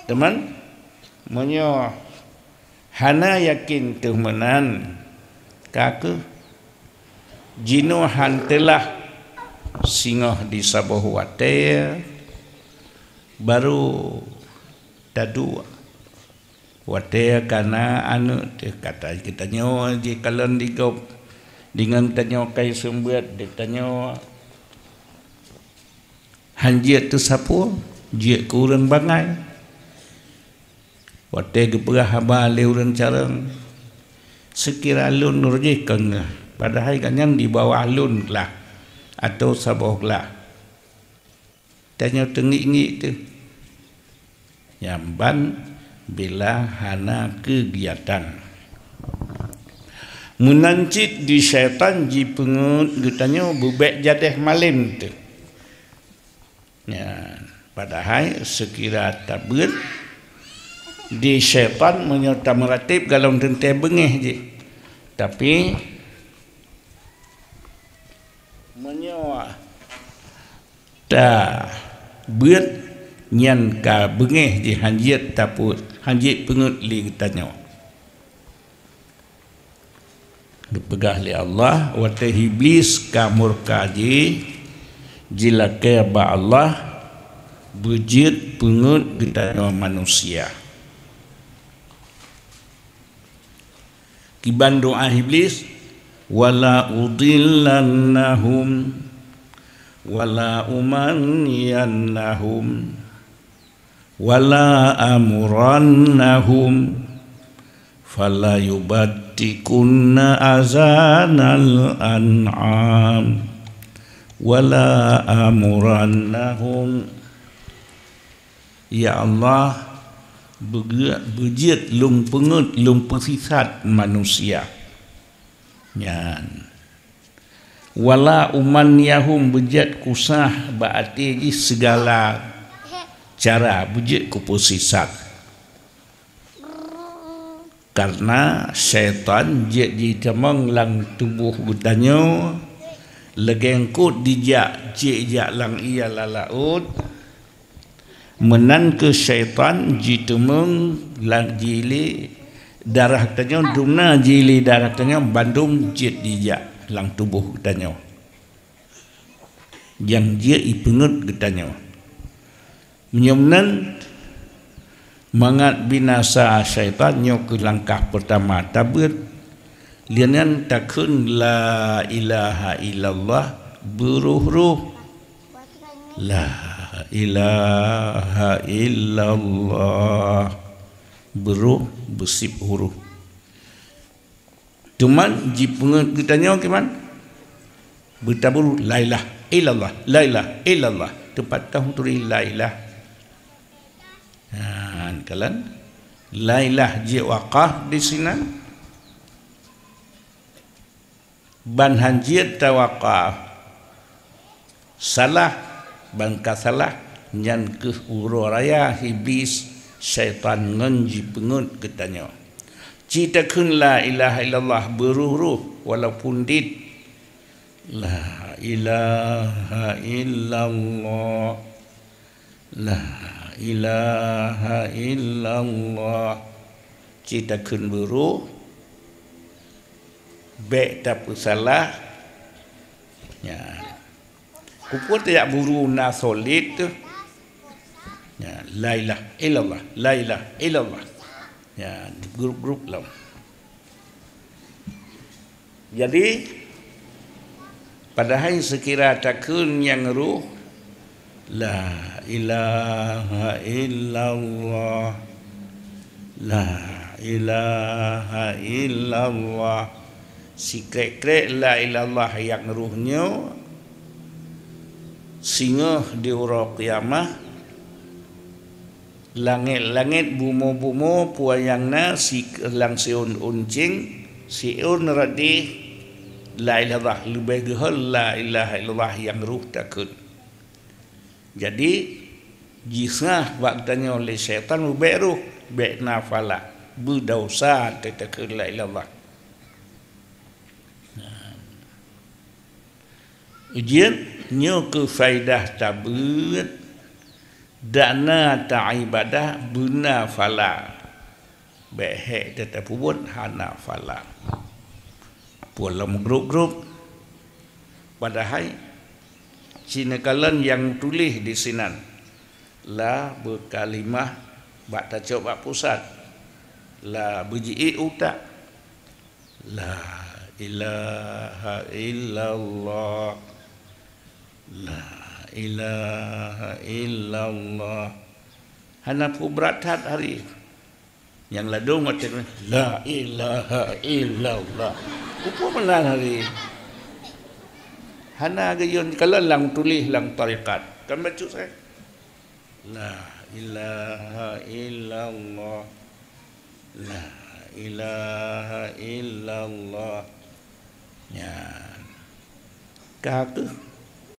teman menyo hana yakin tu menan kaku jino hantelah singoh di sabuh wate baru dadu wate kana anu kata kita nyo di kalon digop dengan tanyo kai sumbuat de tanyo hanjiat tu sapu jiat kurang bangai wate geperah haba le urang carang sekira alun nurje keng padahal kanyan di bawah alun lah atau sabuh lah tanyo tengi tu nyamban bila hana kegiatan munancit di syaitan ji pengut getanyo bubek jadeh malim tu ya padahal sekira tabut di syaitan menyerta meratib galong tentai bengih je tapi menyewa ta buat nyan ka bengih di hanjit taput hanjit pengut li getanyo dipegah li Allah wa ta iblis ka murka ji jila ke ba Allah bujit pengut getanyo manusia kiban doa iblis wala udillannahum wala umanniyannahum wala amurannahum fala yubattikunna azanal an'am wala amurannahum ya Allah bujit lung pengut lung pesisat manusia nyan wala umanniyahum bujat kusah berarti segala cara bujit kupusisat karena syaitan jadi jamang lang tubuh budanyo legengkut dijak jak lang ia lalaut menan ke syaitan jitumeng lang jili darah tanyo dumna jili darah tanyo bandung jit dijak lang tubuh getanyo yang dia ipengut getanyo menyemnan mangat binasa syaitan nyo ke langkah pertama tabut lianan takun la ilaha illallah beruh-ruh la ilaha illallah beruh bersip huruf cuman jipungan kitanya kiman bertabur la ilaha illallah la ilaha illallah tepat tahu turi la ilaha kalan la ilaha ji waqah di sini ban hanjir tawaqaf salah bangka salah nyan ke uro raya iblis syaitan ngenji pengut getanyo cita kun la ilaha illallah beruh-ruh walaupun dit la ilaha illallah la ilaha illallah cita kun beruh baik tak salah ya kupur tidak buru na solid tu ya la ilaha illallah la ilaha illallah ya di grup-grup lah jadi padahal sekira takun yang ruh la ilaha illallah la ilaha illallah si krek-krek la ilallah yang ruhnya singa di ura qiyamah langit-langit bumo-bumo puayangna si lang siun uncing siun radih la ilallah lebih gehal la ilaha illallah yang ruh takut jadi jisah waktanya oleh syaitan ubek ruh bek nafala berdausa takut la ilallah ujian nyo ke faidah tabut dana ta ibadah buna fala behek tetapi pun hana fala pulam grup-grup padahal Cina kalan yang tulis di sinan la berkalimah bak tacok bak pusat la berji'i utak la ilaha illallah la ilaha illallah hana pu berat hari yang ladung macam la ilaha illallah upo melan hari hana gayon kalau lang tulis lang tarikat kan baca saya la ilaha illallah la ilaha illallah ya kata